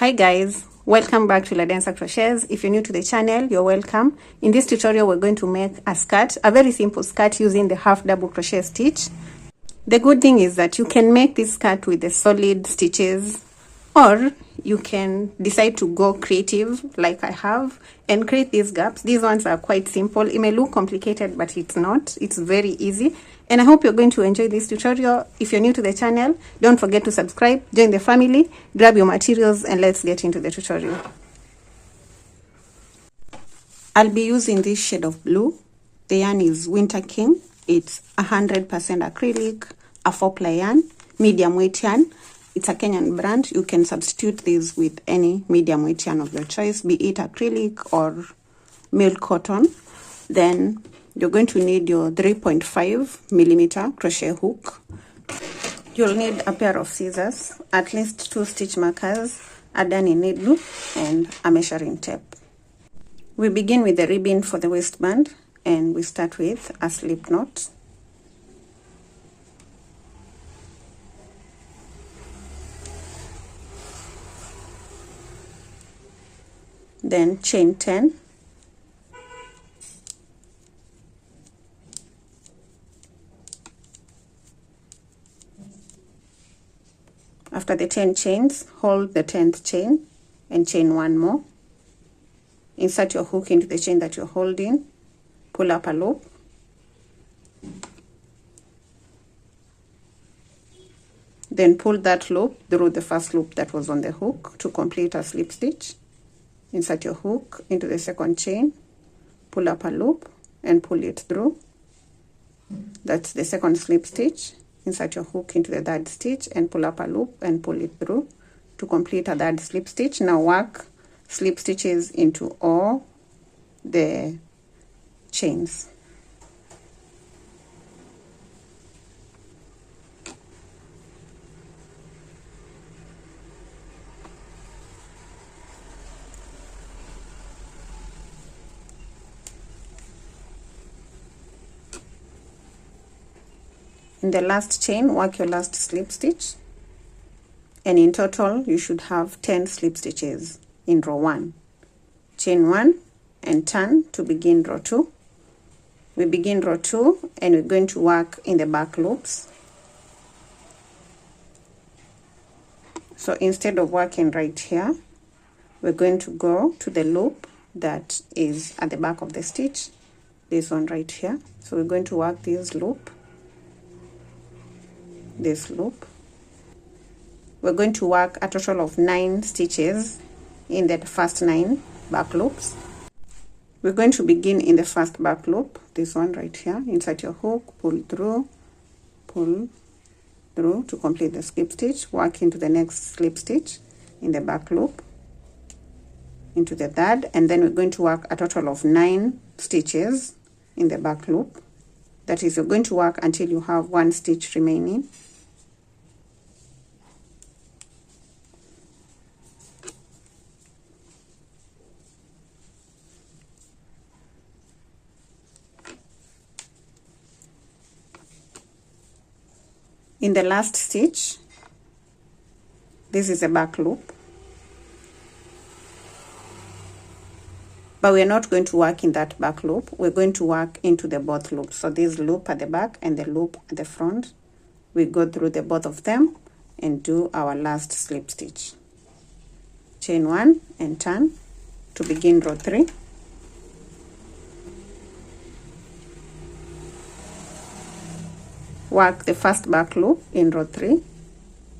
Hi guys, welcome back to ladensercrochets. If you're new to the channel, you're welcome. In this tutorial, we're going to make a skirt, a very simple skirt using the half double crochet stitch. The good thing is that you can make this skirt with the solid stitches, or you can decide to go creative like I have and create these gaps. These ones are quite simple. It may look complicated, but it's not. It's very easy. And I hope you're going to enjoy this tutorial. If you're new to the channel, don't forget to subscribe, join the family, grab your materials, and let's get into the tutorial. I'll be using this shade of blue. The yarn is Winter King. It's 100% acrylic, a 4-ply yarn, medium weight yarn. It's a Kenyan brand. You can substitute this with any medium weight yarn of your choice, be it acrylic or milk cotton. Then you're going to need your 3.5 millimeter crochet hook. You'll need a pair of scissors, at least 2 stitch markers, a darning needle, and a measuring tape. We begin with the ribbon for the waistband, and we start with a slip knot. Then chain 10. After the 10 chains, hold the 10th chain and chain 1 more. Insert your hook into the chain that you're holding, pull up a loop, then pull that loop through the first loop that was on the hook to complete a slip stitch. Insert your hook into the second chain, pull up a loop and pull it through. That's the second slip stitch. Insert your hook into the third stitch and pull up a loop and pull it through to complete a third slip stitch. Now work slip stitches into all the chains. In the last chain, work your last slip stitch, and in total you should have 10 slip stitches in row 1. Chain 1 and turn to begin row 2. We begin row 2 and we're going to work in the back loops. So instead of working right here, we're going to go to the loop that is at the back of the stitch, this one right here. So we're going to work this loop. This loop. We're going to work a total of 9 stitches in the first 9 back loops. We're going to begin in the first back loop, this one right here. Insert your hook, pull through to complete the slip stitch. Work into the next slip stitch in the back loop, into the third, and then we're going to work a total of 9 stitches in the back loop. That is, you're going to work until you have 1 stitch remaining. In the last stitch, this is a back loop, but we're not going to work in that back loop. We're going to work into the both loops. So this loop at the back and the loop at the front, we go through the both of them and do our last slip stitch. Chain 1 and turn to begin row 3. Work the first back loop in row 3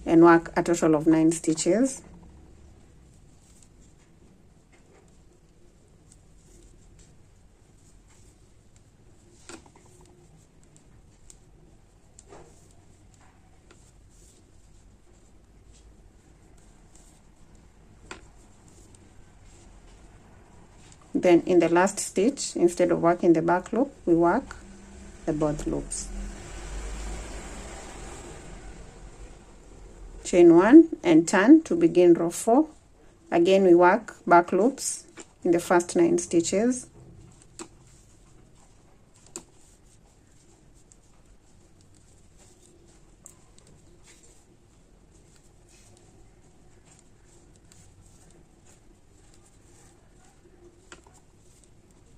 and work a total of 9 stitches. Then in the last stitch, instead of working the back loop, we work the both loops. Chain 1 and turn to begin row 4. Again, we work back loops in the first 9 stitches.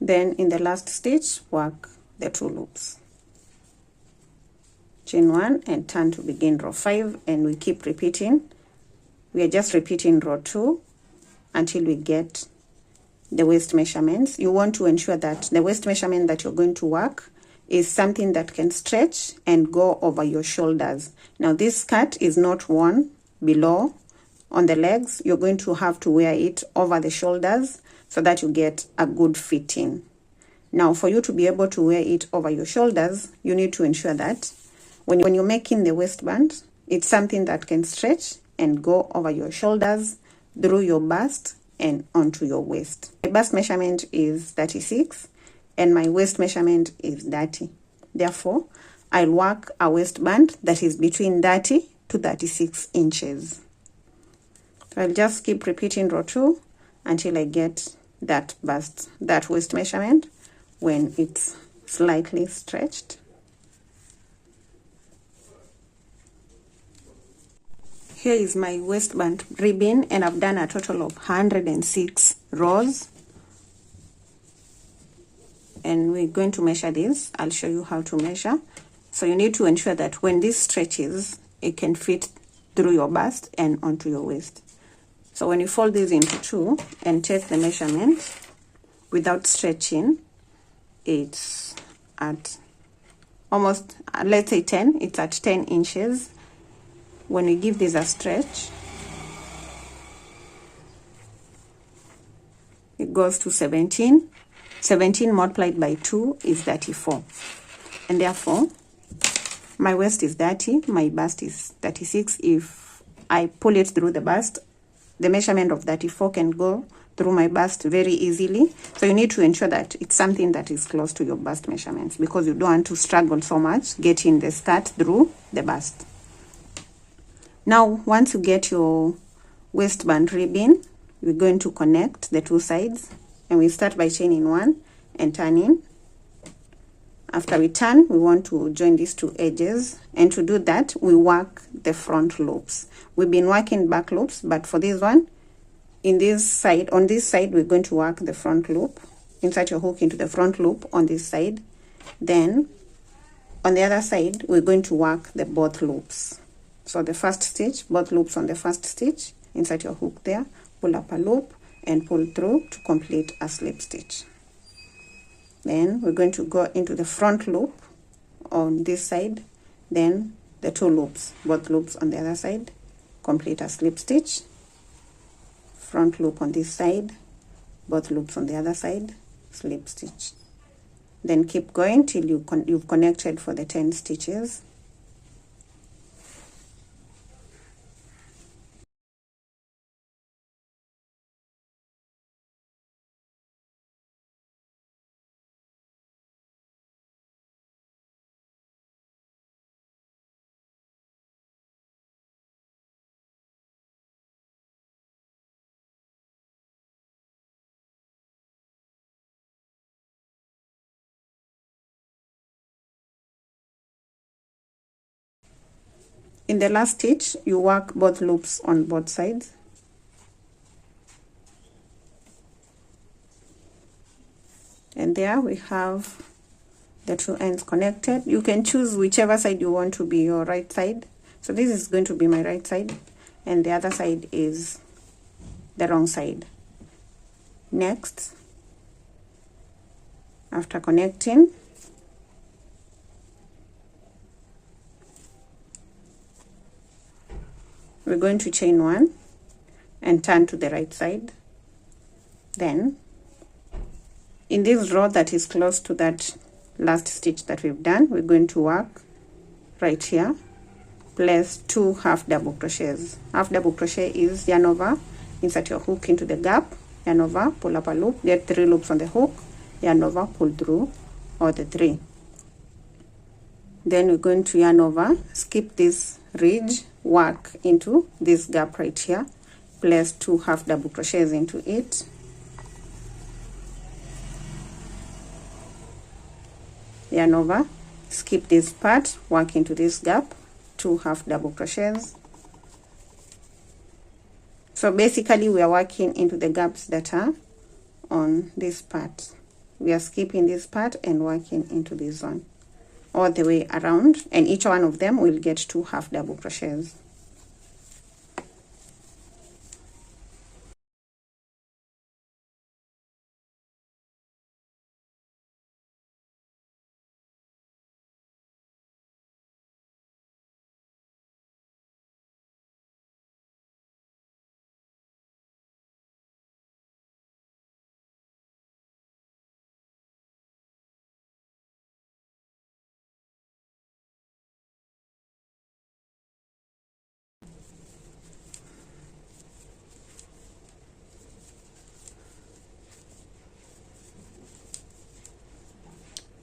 Then in the last stitch, work the 2 loops. Chain 1 and turn to begin row 5, and we keep repeating. We are just repeating row 2 until we get the waist measurements. You want to ensure that the waist measurement that you're going to work is something that can stretch and go over your shoulders. Now this skirt is not worn below on the legs. You're going to have to wear it over the shoulders so that you get a good fitting. Now for you to be able to wear it over your shoulders, you need to ensure that when you're making the waistband, it's something that can stretch and go over your shoulders, through your bust and onto your waist. My bust measurement is 36 and my waist measurement is 30. Therefore, I'll work a waistband that is between 30 to 36 inches. So I'll just keep repeating row 2 until I get that waist measurement when it's slightly stretched. Here is my waistband ribbon, and I've done a total of 106 rows. And we're going to measure this. I'll show you how to measure. So you need to ensure that when this stretches, it can fit through your bust and onto your waist. So when you fold this into 2 and take the measurement without stretching, it's at almost, let's say 10, it's at 10 inches. When we give this a stretch, it goes to 17. 17 multiplied by 2 is 34. And therefore, my waist is 30, my bust is 36. If I pull it through the bust, the measurement of 34 can go through my bust very easily. So you need to ensure that it's something that is close to your bust measurements, because you don't want to struggle so much getting the skirt through the bust. Now, once you get your waistband ribbon, we're going to connect the 2 sides, and we start by chaining 1 and turning. After we turn, we want to join these 2 edges, and to do that, we work the front loops. We've been working back loops, but for this one, on this side, we're going to work the front loop. Insert your hook into the front loop on this side. Then, on the other side, we're going to work the both loops. So the first stitch, both loops on the first stitch, insert your hook there, pull up a loop and pull through to complete a slip stitch. Then we're going to go into the front loop on this side, then the 2 loops, both loops on the other side, complete a slip stitch, front loop on this side, both loops on the other side, slip stitch. Then keep going till you've connected for the 10 stitches. In the last stitch, you work both loops on both sides. And there we have the 2 ends connected. You can choose whichever side you want to be your right side. So this is going to be my right side, and the other side is the wrong side. Next, after connecting, we're going to chain 1 and turn to the right side. Then, in this row that is close to that last stitch that we've done, we're going to work right here, place 2 half double crochets. Half double crochet is yarn over, insert your hook into the gap, yarn over, pull up a loop, get 3 loops on the hook, yarn over, pull through all the 3. Then we're going to yarn over, skip this ridge, work into this gap right here, place 2 half double crochets into it, yarn over, skip this part, work into this gap, 2 half double crochets. So basically we are working into the gaps that are on this part. we are skipping this part and working into this one all the way around, and each one of them will get 2 half double crochets.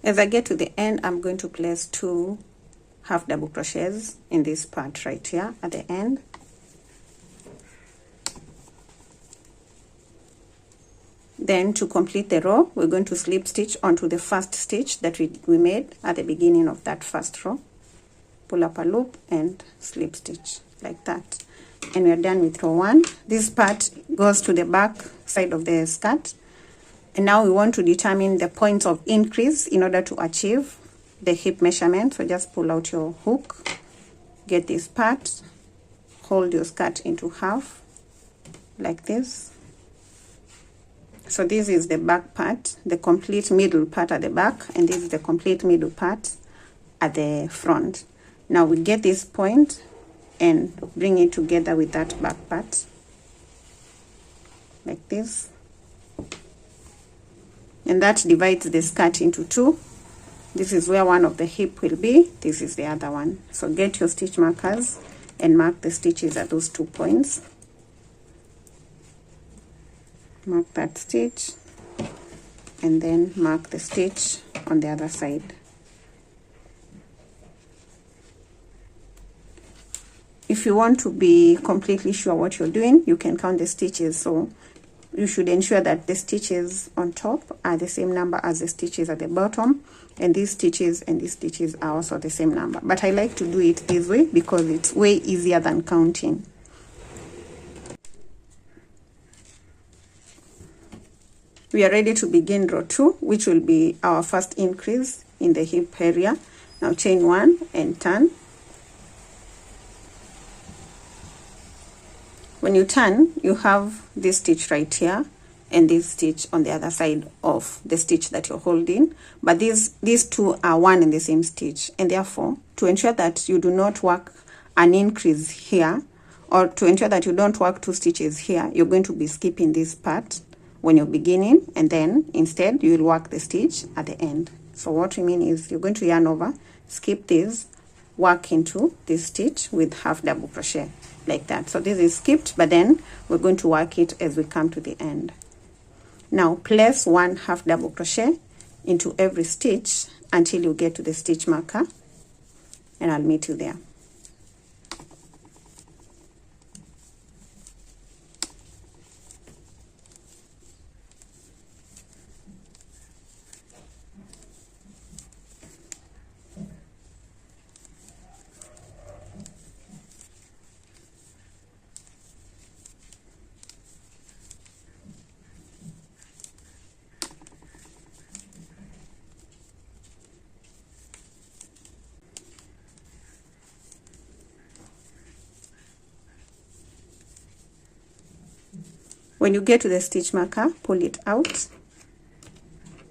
As I get to the end, I'm going to place 2 half double crochets in this part right here at the end. Then to complete the row, we're going to slip stitch onto the first stitch that we made at the beginning of that first row. Pull up a loop and slip stitch like that. And we're done with row 1. This part goes to the back side of the skirt. And now we want to determine the points of increase in order to achieve the hip measurement. So just pull out your hook, get this part, hold your skirt into half like this. So this is the back part, the complete middle part at the back, and this is the complete middle part at the front. Now we get this point and bring it together with that back part like this. And that divides the skirt into 2. This is where one of the hip will be. This is the other one. So get your stitch markers and mark the stitches at those 2 points. Mark that stitch and then mark the stitch on the other side. If you want to be completely sure what you're doing, you can count the stitches. So you should ensure that the stitches on top are the same number as the stitches at the bottom, and these stitches and these stitches are also the same number. But I like to do it this way because it's way easier than counting. We are ready to begin row 2, which will be our first increase in the hip area. Now chain 1 and turn. When you turn, you have this stitch right here and this stitch on the other side of the stitch that you're holding, but these 2 are one and the same stitch, and therefore to ensure that you do not work an increase here, or to ensure that you don't work 2 stitches here, you're going to be skipping this part when you're beginning, and then instead you will work the stitch at the end. So what we mean is you're going to yarn over, skip this, work into this stitch with half double crochet like that. So this is skipped, but then we're going to work it as we come to the end. Now place 1 half double crochet into every stitch until you get to the stitch marker, and I'll meet you there. When you get to the stitch marker, pull it out.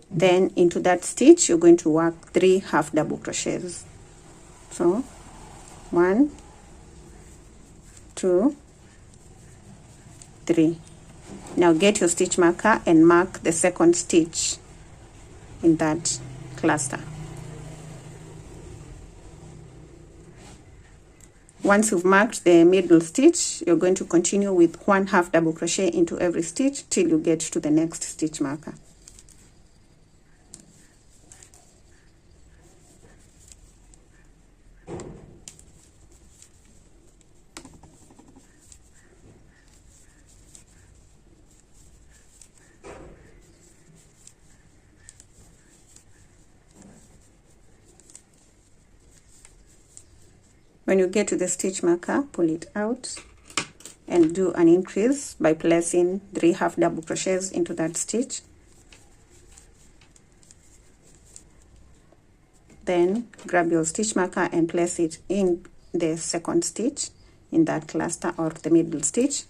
Then into that stitch, you're going to work 3 half double crochets. So 1, 2, 3. Now get your stitch marker and mark the second stitch in that cluster. Once you've marked the middle stitch, you're going to continue with 1 half double crochet into every stitch till you get to the next stitch marker. When you get to the stitch marker, pull it out and do an increase by placing 3 half double crochets into that stitch. Then grab your stitch marker and place it in the second stitch in that cluster or the middle stitch.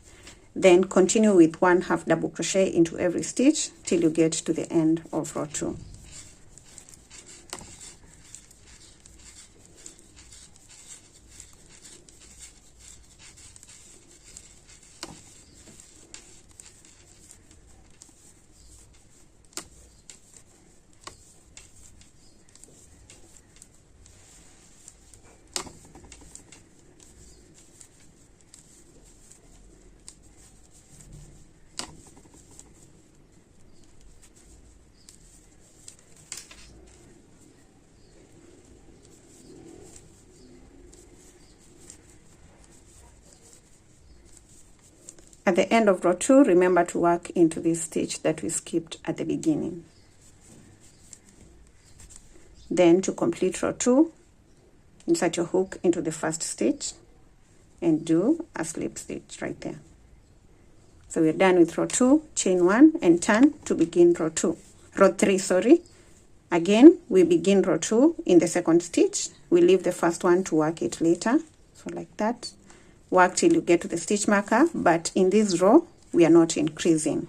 Then continue with 1/2 double crochet into every stitch till you get to the end of row 2. At the end of row 2, remember to work into this stitch that we skipped at the beginning. Then to complete row 2, insert your hook into the first stitch and do a slip stitch right there. So we're done with row 2, chain 1 and turn to begin row 3, sorry. Again, we begin row 2 in the second stitch. We leave the first one to work it later. So like that. Work till you get to the stitch marker, but in this row we are not increasing.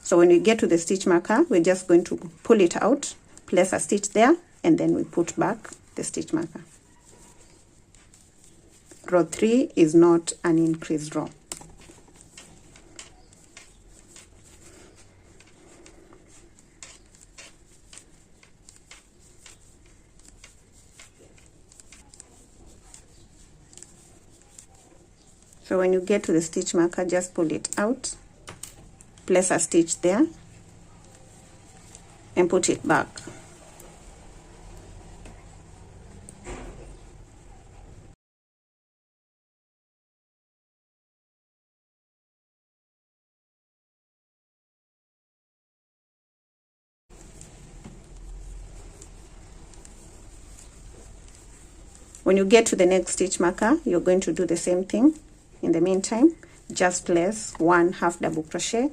So when we get to the stitch marker, we're just going to pull it out, place a stitch there, and then we put back the stitch marker. Row 3 is not an increased row. So when you get to the stitch marker, just pull it out, place a stitch there, and put it back. When you get to the next stitch marker, you're going to do the same thing. In the meantime, just place 1/2 double crochet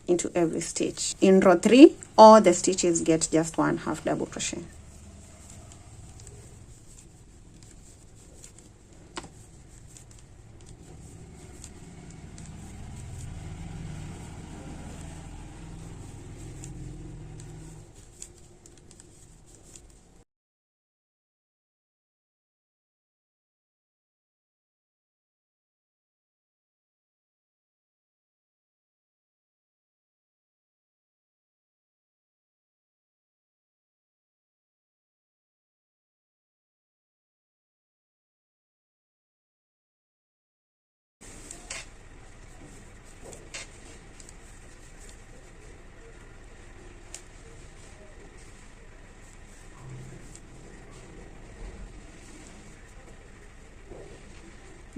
into every stitch. In row 3, all the stitches get just 1/2 double crochet.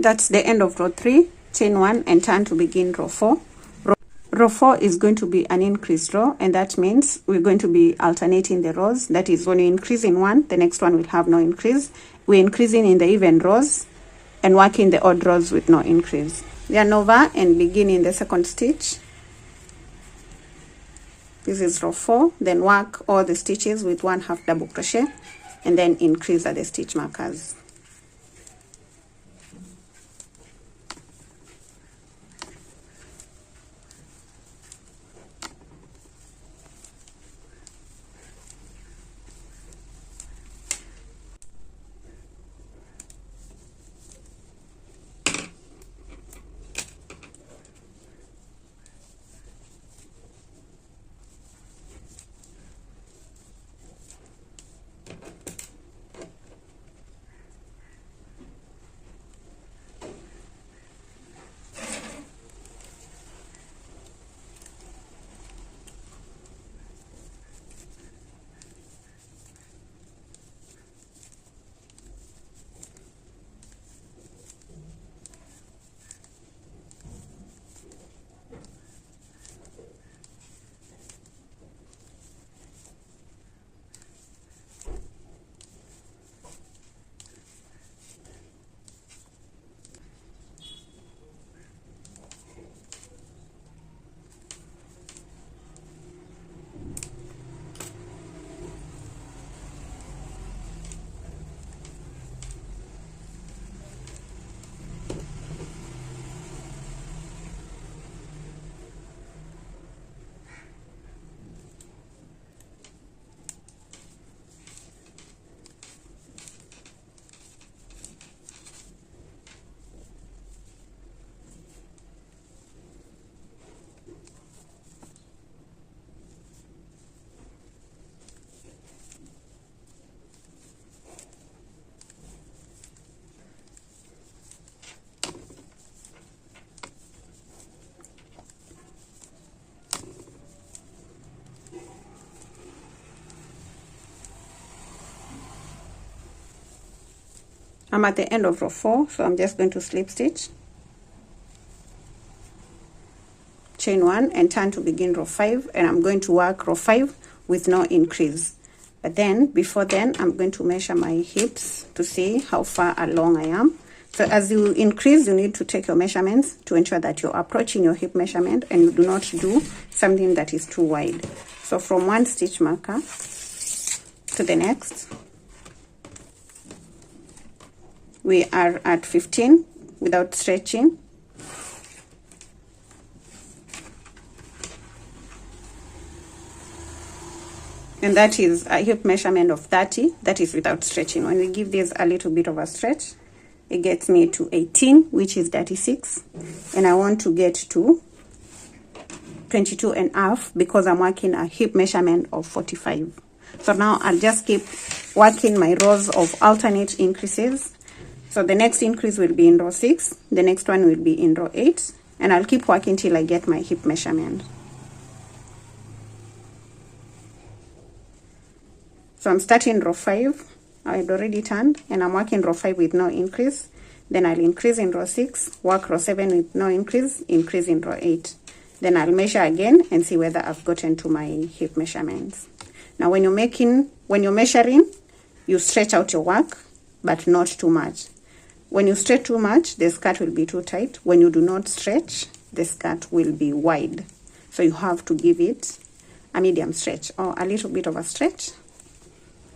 That's the end of row 3, chain 1 and turn to begin row 4. Row 4 is going to be an increased row, and that means we're going to be alternating the rows. That is, when you increase in one, the next one will have no increase. We're increasing in the even rows and working the odd rows with no increase. Yarn over and begin in the second stitch. This is row 4. Then work all the stitches with 1/2 double crochet and then increase at the stitch markers. I'm at the end of row 4, so I'm just going to slip stitch, chain 1 and turn to begin row 5, and I'm going to work row 5 with no increase. But then before then, I'm going to measure my hips to see how far along I am. So as you increase, you need to take your measurements to ensure that you're approaching your hip measurement and you do not do something that is too wide. So from one stitch marker to the next, we are at 15 without stretching. And that is a hip measurement of 30. That is without stretching. When we give this a little bit of a stretch, it gets me to 18, which is 36. And I want to get to 22.5 because I'm working a hip measurement of 45. So now I'll just keep working my rows of alternate increases. So the next increase will be in row 6. The next one will be in row 8. And I'll keep working till I get my hip measurement. So I'm starting row 5. I had already turned, and I'm working row 5 with no increase. Then I'll increase in row 6, work row 7 with no increase, increase in row 8. Then I'll measure again and see whether I've gotten to my hip measurements. Now when you're measuring, you stretch out your work, but not too much. When you stretch too much, the skirt will be too tight. When you do not stretch, the skirt will be wide. So you have to give it a medium stretch or a little bit of a stretch.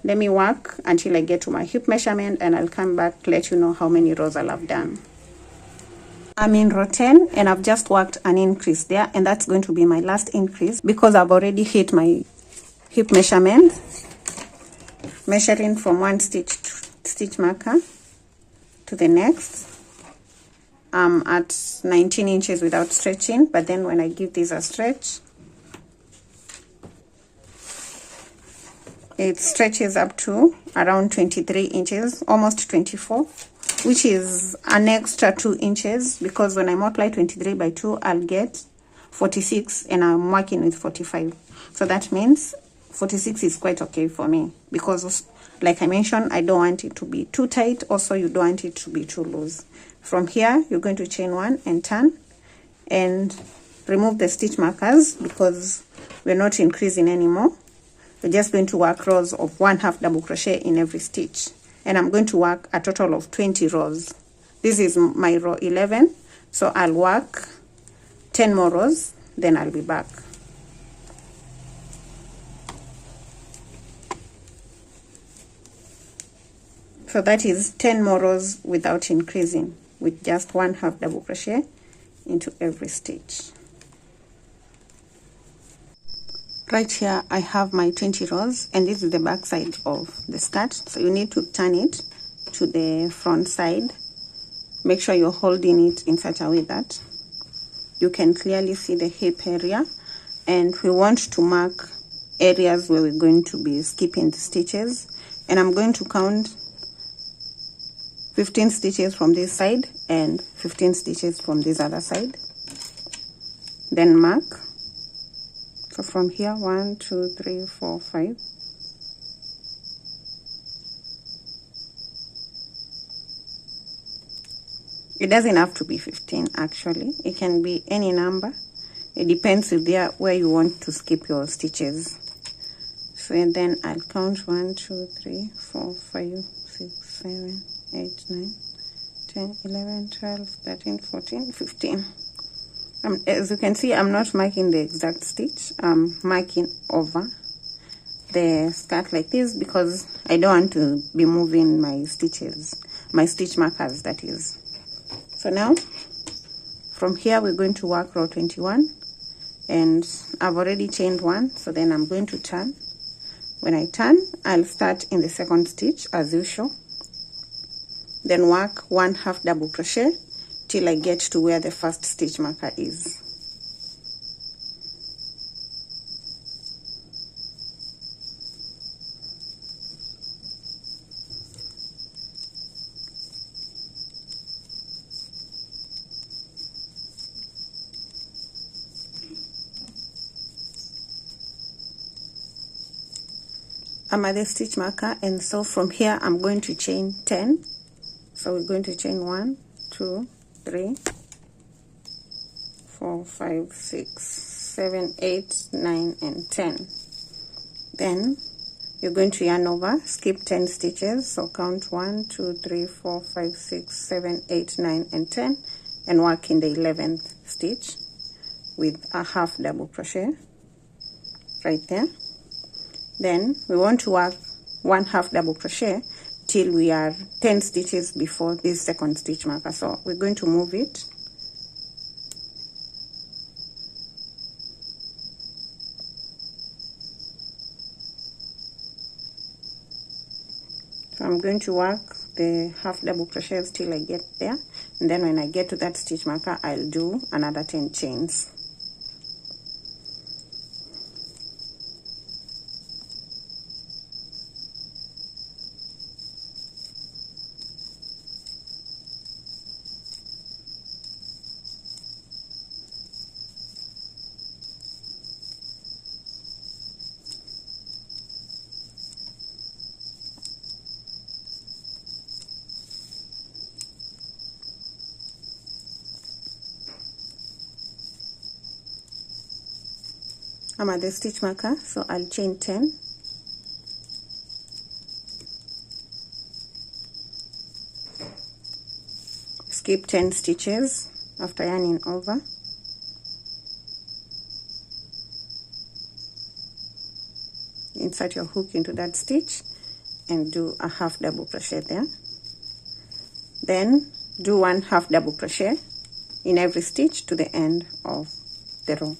Let me work until I get to my hip measurement, and I'll come back to let you know how many rows I'll have done. I'm in row 10 and I've just worked an increase there, and that's going to be my last increase because I've already hit my hip measurement. Measuring from one stitch marker to the next. I'm at 19 inches without stretching, but then when I give this a stretch, it stretches up to around 23 inches, almost 24, which is an extra 2 inches because when I multiply 23 by 2, I'll get 46, and I'm working with 45. So that means 46 is quite okay for me because, like I mentioned, I don't want it to be too tight. Also, you don't want it to be too loose. From here, you're going to chain 1 and turn and remove the stitch markers because we're not increasing anymore. We're just going to work rows of 1/2 double crochet in every stitch, and I'm going to work a total of 20 rows. This is my row 11, so I'll work 10 more rows, then I'll be back. So that is 10 more rows without increasing, with just 1/2 double crochet into every stitch. Right here I have my 20 rows, and this is the back side of the skirt, so you need to turn it to the front side. Make sure you're holding it in such a way that you can clearly see the hip area, and we want to mark areas where we're going to be skipping the stitches, and I'm going to count 15 stitches from this side and 15 stitches from this other side, then mark. So from here, 1, 2, 3, 4, 5. It doesn't have to be 15 actually. It can be any number. It depends with where you want to skip your stitches. So and then I'll count 1, 2, 3, 4, 5, 6, 7, 8, 9, 10, 11, 12, 13, 14, 15. As you can see, I'm not marking the exact stitch. I'm marking over the skirt like this because I don't want to be moving my stitches, my stitch markers, that is. So now, from here, we're going to work row 21, and I've already chained 1, so then I'm going to turn. When I turn, I'll start in the second stitch as usual, then work 1/2 double crochet till I get to where the first stitch marker is. I'm at the stitch marker, and so from here I'm going to chain 10. So we're going to chain 1, 2, 3, 4, 5, 6, 7, 8, 9, and 10. Then you're going to yarn over, skip 10 stitches, so count 1, 2, 3, 4, 5, 6, 7, 8, 9, and 10, and work in the 11th stitch with a half double crochet right there. Then we want to work 1 half double crochet till we are 10 stitches before this second stitch marker. So we're going to move it. So I'm going to work the half double crochets till I get there, and then when I get to that stitch marker, I'll do another 10 chains. I'm at the stitch marker, so I'll chain 10, skip 10 stitches after yarning over, insert your hook into that stitch and do a half double crochet there. Then do 1 half double crochet in every stitch to the end of the row.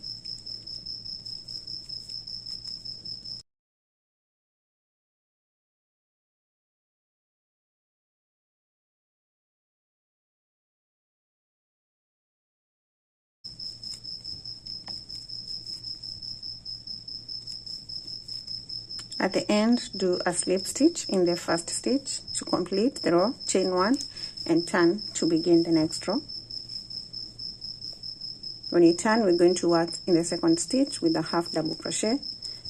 At the end, do a slip stitch in the first stitch to complete the row, chain 1 and turn to begin the next row. When you turn, we're going to work in the second stitch with a half double crochet.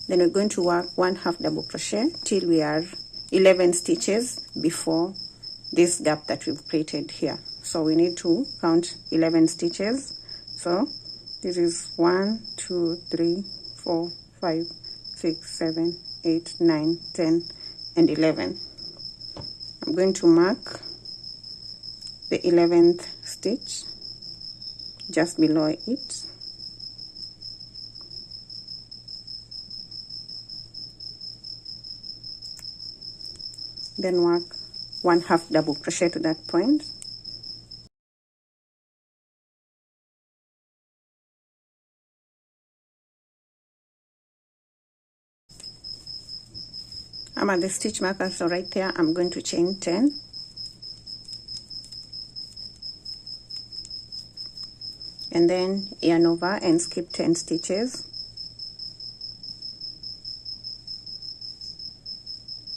Then we're going to work 1 half double crochet till we are 11 stitches before this gap that we've created here. So we need to count 11 stitches. So this is 1, 2, 3, 4, 5, 6, 7, 8, 9, 10, and 11. I'm going to mark the 11th stitch just below it. Then work 1 half double crochet to that point. I'm at the stitch marker, so right there I'm going to chain 10. And then yarn over and skip 10 stitches.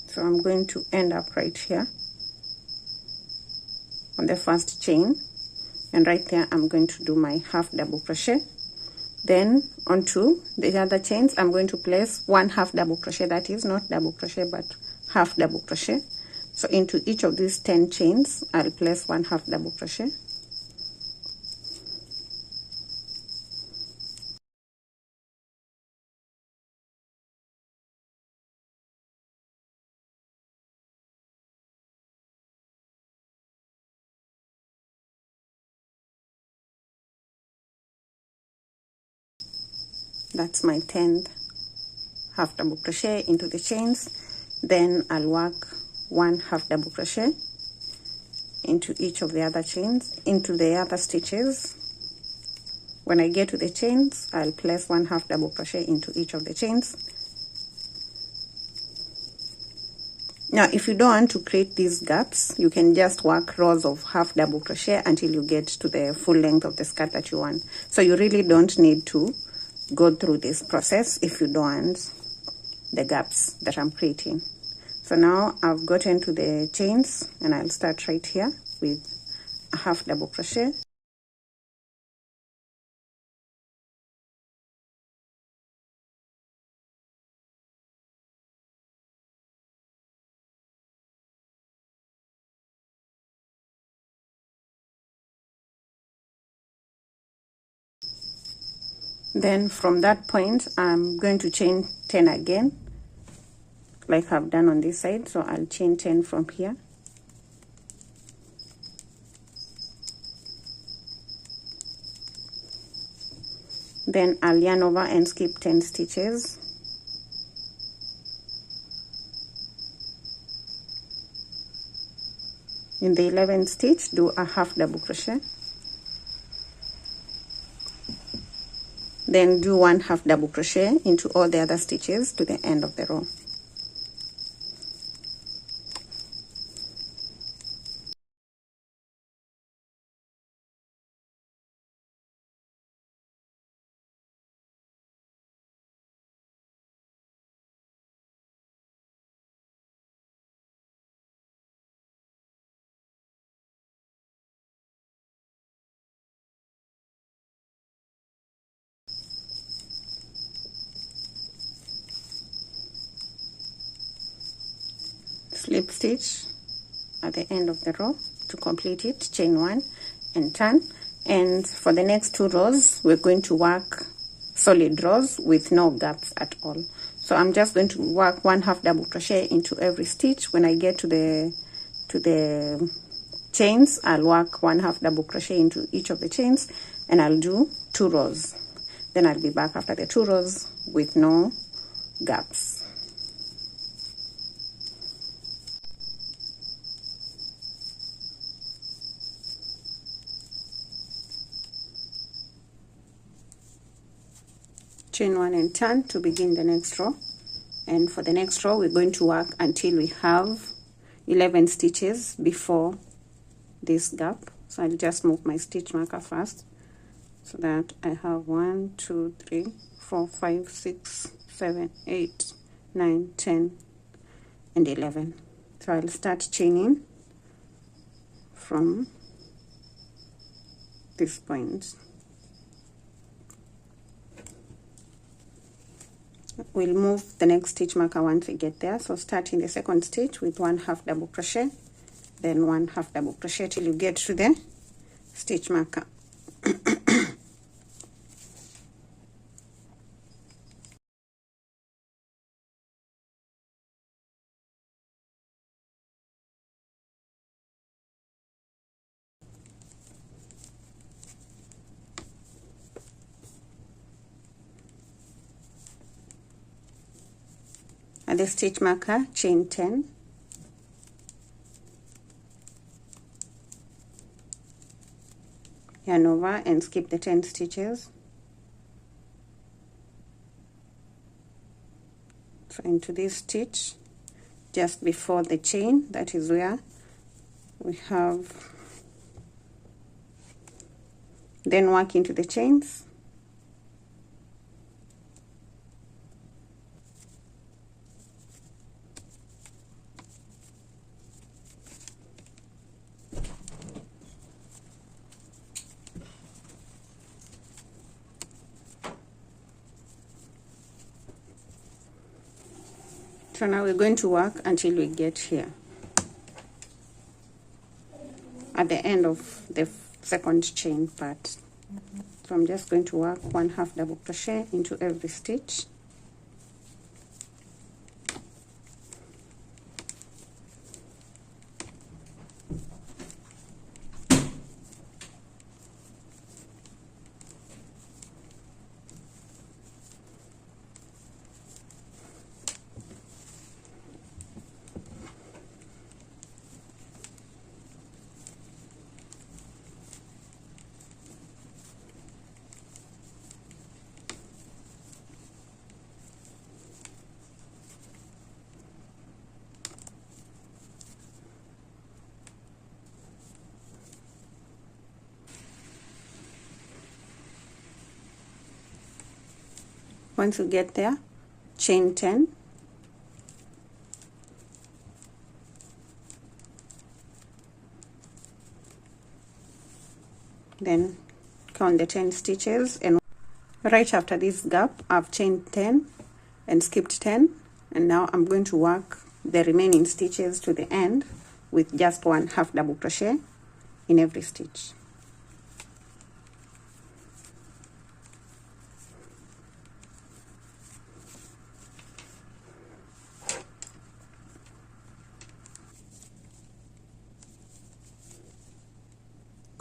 So I'm going to end up right here on the first chain, and right there I'm going to do my half double crochet. Then onto the other chains I'm going to place 1 half double crochet, that is not double crochet but half double crochet. So into each of these 10 chains I'll place 1 half double crochet. That's my 10th half double crochet into the chains. Then I'll work 1 half double crochet into each of the other chains, into the other stitches. When I get to the chains, I'll place 1 half double crochet into each of the chains. Now, if you don't want to create these gaps, you can just work rows of half double crochet until you get to the full length of the skirt that you want. So you really don't need to go through this process if you don't want the gaps that I'm creating. So now I've gotten to the chains, and I'll start right here with a half double crochet. Then from that point I'm going to chain 10 again, like I've done on this side. So I'll chain 10 from here. Then I'll yarn over and skip 10 stitches. In the 11th stitch, do a half double crochet. Then do one half double crochet into all the other stitches to the end of the row. Slip stitch at the end of the row to complete it, chain 1 and turn. And for the next 2 rows we're going to work solid rows with no gaps at all. So I'm just going to work one half double crochet into every stitch. When I get to the chains, I'll work one half double crochet into each of the chains, and I'll do 2 rows. Then I'll be back after the 2 rows with no gaps. Chain 1 and turn to begin the next row. And for the next row we're going to work until we have 11 stitches before this gap. So I'll just move my stitch marker first so that I have 1 2 3 4 5 6 7 8 9 10 and 11. So I'll start chaining from this point. We'll move the next stitch marker once we get there. So start in the second stitch with one half double crochet, then one half double crochet till you get to the stitch marker. At the stitch marker, chain 10, yarn over and skip the 10 stitches. So into this stitch just before the chain, that is where we have, then work into the chains. So now we're going to work until we get here at the end of the second chain part. So I'm just going to work one half double crochet into every stitch. Once you get there, chain 10, then count the 10 stitches, and right after this gap I've chained 10 and skipped 10, and now I'm going to work the remaining stitches to the end with just one half double crochet in every stitch.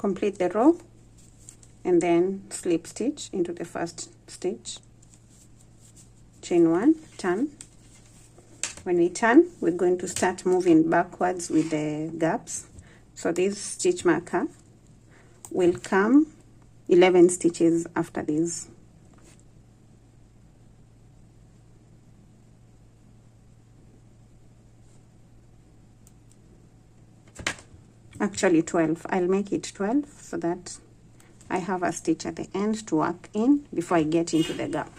complete the row and then slip stitch into the first stitch, chain 1, turn. When we turn, we're going to start moving backwards with the gaps. So this stitch marker will come 11 stitches after this. Actually 12. I'll make it 12 so that I have a stitch at the end to work in before I get into the gap.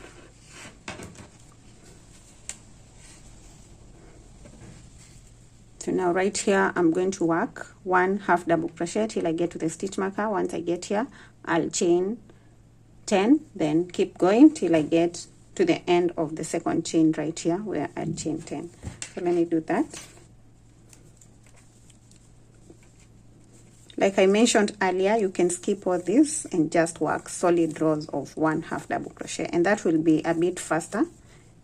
So now right here, I'm going to work 1 half double crochet till I get to the stitch marker. Once I get here, I'll chain 10, then keep going till I get to the end of the second chain right here where I'll chain 10. So let me do that. Like I mentioned earlier, you can skip all this and just work solid rows of 1 half double crochet, and that will be a bit faster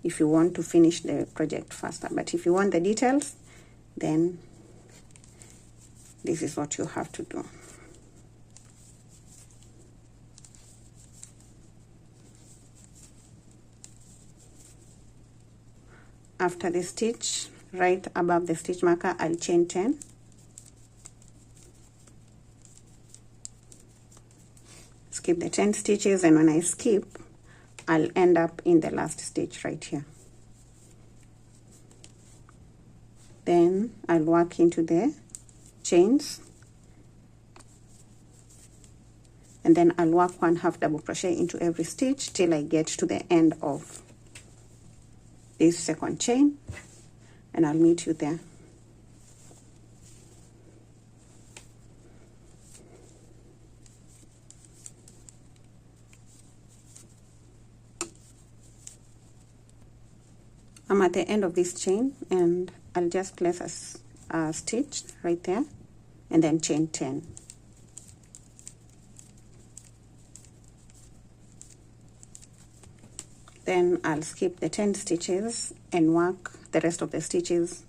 if you want to finish the project faster. But if you want the details, then this is what you have to do. After the stitch, right above the stitch marker, I'll chain 10. Skip the 10 stitches, and when I skip, I'll end up in the last stitch right here. Then I'll work into the chains, and then I'll work 1 half double crochet into every stitch till I get to the end of this second chain, and I'll meet you there. I'm at the end of this chain, and I'll just place a stitch right there and then chain 10. Then I'll skip the 10 stitches and work the rest of the stitches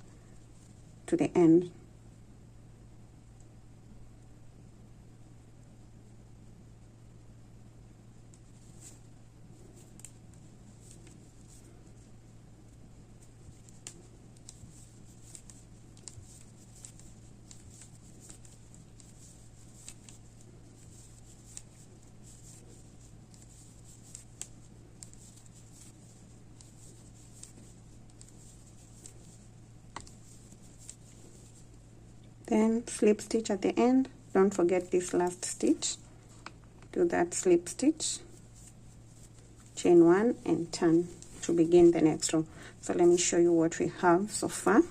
to the end. Then slip stitch at the end. Don't forget this last stitch. Do that slip stitch, chain 1 and turn to begin the next row. So let me show you what we have so far.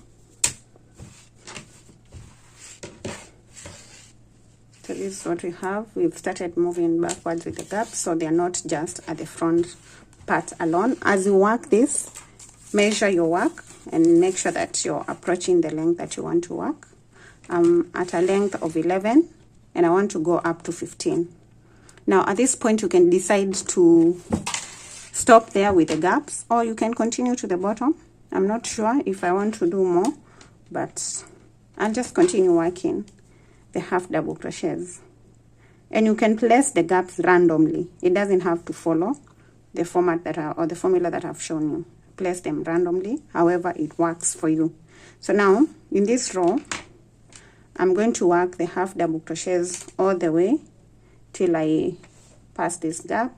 So this is what we have. We've started moving backwards with the gaps, so they are not just at the front part alone. As you work this, measure your work and make sure that you're approaching the length that you want to work. I'm at a length of 11 and I want to go up to 15. Now at this point you can decide to stop there with the gaps, or you can continue to the bottom. I'm not sure if I want to do more, but I'll just continue working the half double crochets. And you can place the gaps randomly. It doesn't have to follow the format or the formula that I've shown you. Place them randomly, however it works for you. So now in this row, I'm going to work the half double crochets all the way till I pass this gap,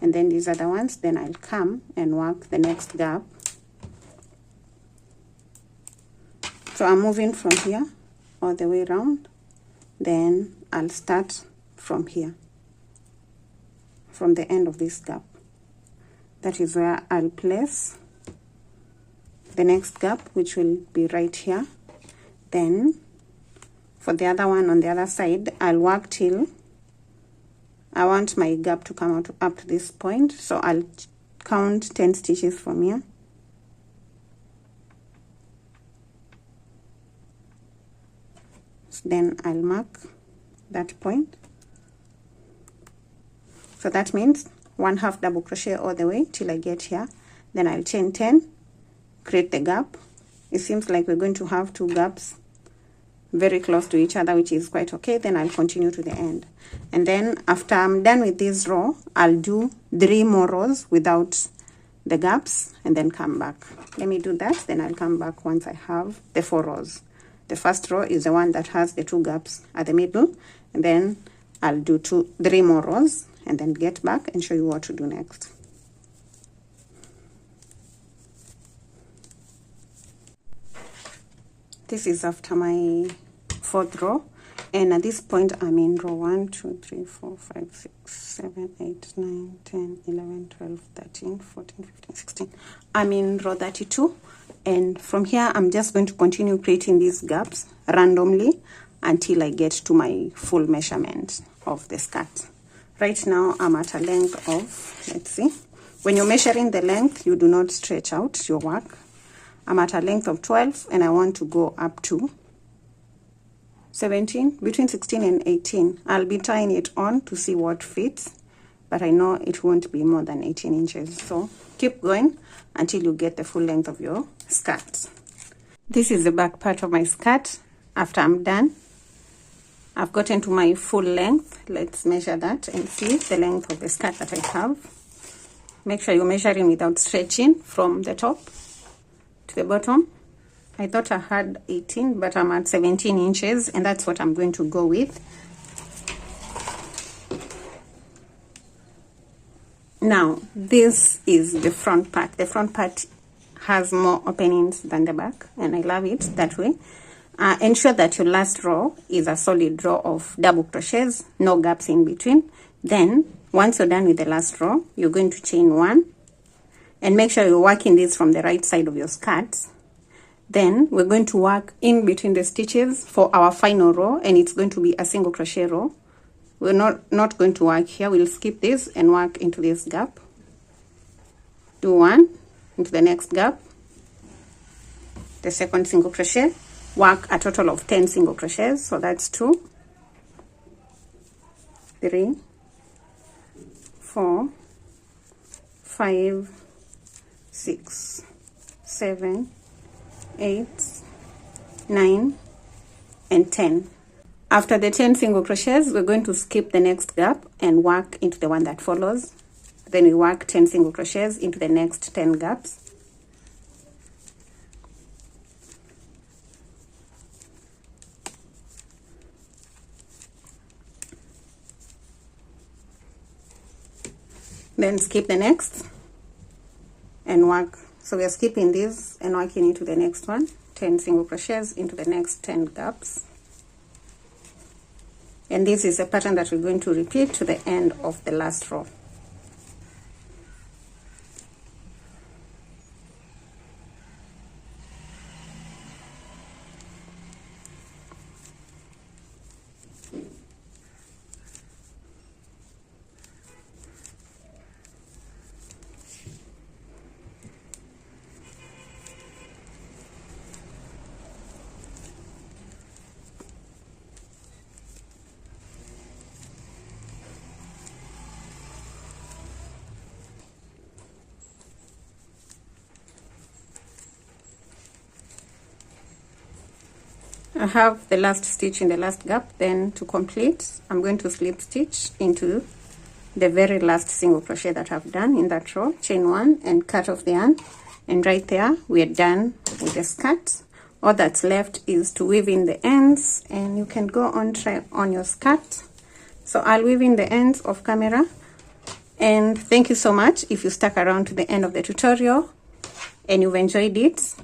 and then these other ones, then I'll come and work the next gap. So I'm moving from here all the way around, then I'll start from here, from the end of this gap. That is where I'll place the next gap, which will be right here. Then for the other one on the other side, I'll work till I want my gap to come out up to this point. So I'll count 10 stitches from here. So then I'll mark that point. So that means 1 half double crochet all the way till I get here. Then I'll chain 10, create the gap. It seems like we're going to have 2 gaps very close to each other, which is quite okay. Then I'll continue to the end, and then after I'm done with this row, I'll do 3 more rows without the gaps and then come back. Let me do that, then I'll come back once I have the 4 rows. The first row is the one that has the 2 gaps at the middle, and then I'll do 3 more rows and then get back and show you what to do next. This is after my 4th row, and at this point I'm in row 1, 2, 3, 4, 5, 6, 7, 8, 9, 10, 11, 12, 13, 14, 15, 16. I'm in row 32, and from here I'm just going to continue creating these gaps randomly until I get to my full measurement of the skirt. Right now I'm at a length of, let's see, when you're measuring the length, you do not stretch out your work. I'm at a length of 12 and I want to go up to 17, between 16 and 18. I'll be tying it on to see what fits, but I know it won't be more than 18 inches. So keep going until you get the full length of your skirt. This is the back part of my skirt. After I'm done, I've gotten to my full length. Let's measure that and see the length of the skirt that I have. Make sure you're measuring without stretching from the top to the bottom. I thought I had 18, but I'm at 17 inches, and that's what I'm going to go with. Now, this is the front part. The front part has more openings than the back, and I love it that way. Ensure that your last row is a solid row of double crochets, no gaps in between. Then, once you're done with the last row, you're going to chain 1. And make sure you're working this from the right side of your skirt. Then we're going to work in between the stitches for our final row, and it's going to be a single crochet row. We're not going to work here. We'll skip this and work into this gap. Do 1 into the next gap, the second single crochet, work a total of 10 single crochets. So that's 2, 3, 4, 5, 6, 7, 8, 9, and 10. After the 10 single crochets, we're going to skip the next gap and work into the one that follows. Then we work 10 single crochets into the next 10 gaps. Then skip the next and work. So we are skipping this and working into the next one, 10 single crochets into the next 10 gaps. And this is a pattern that we're going to repeat to the end of the last row. I have the last stitch in the last gap. Then to complete, I'm going to slip stitch into the very last single crochet that I've done in that row, chain 1 and cut off the yarn, and right there we are done with the skirt. All that's left is to weave in the ends, and you can go on try on your skirt. So I'll weave in the ends off camera. And thank you so much if you stuck around to the end of the tutorial and you've enjoyed it.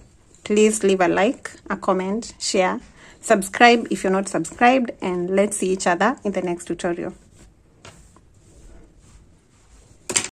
Please leave a like, a comment, share, subscribe if you're not subscribed, and let's see each other in the next tutorial.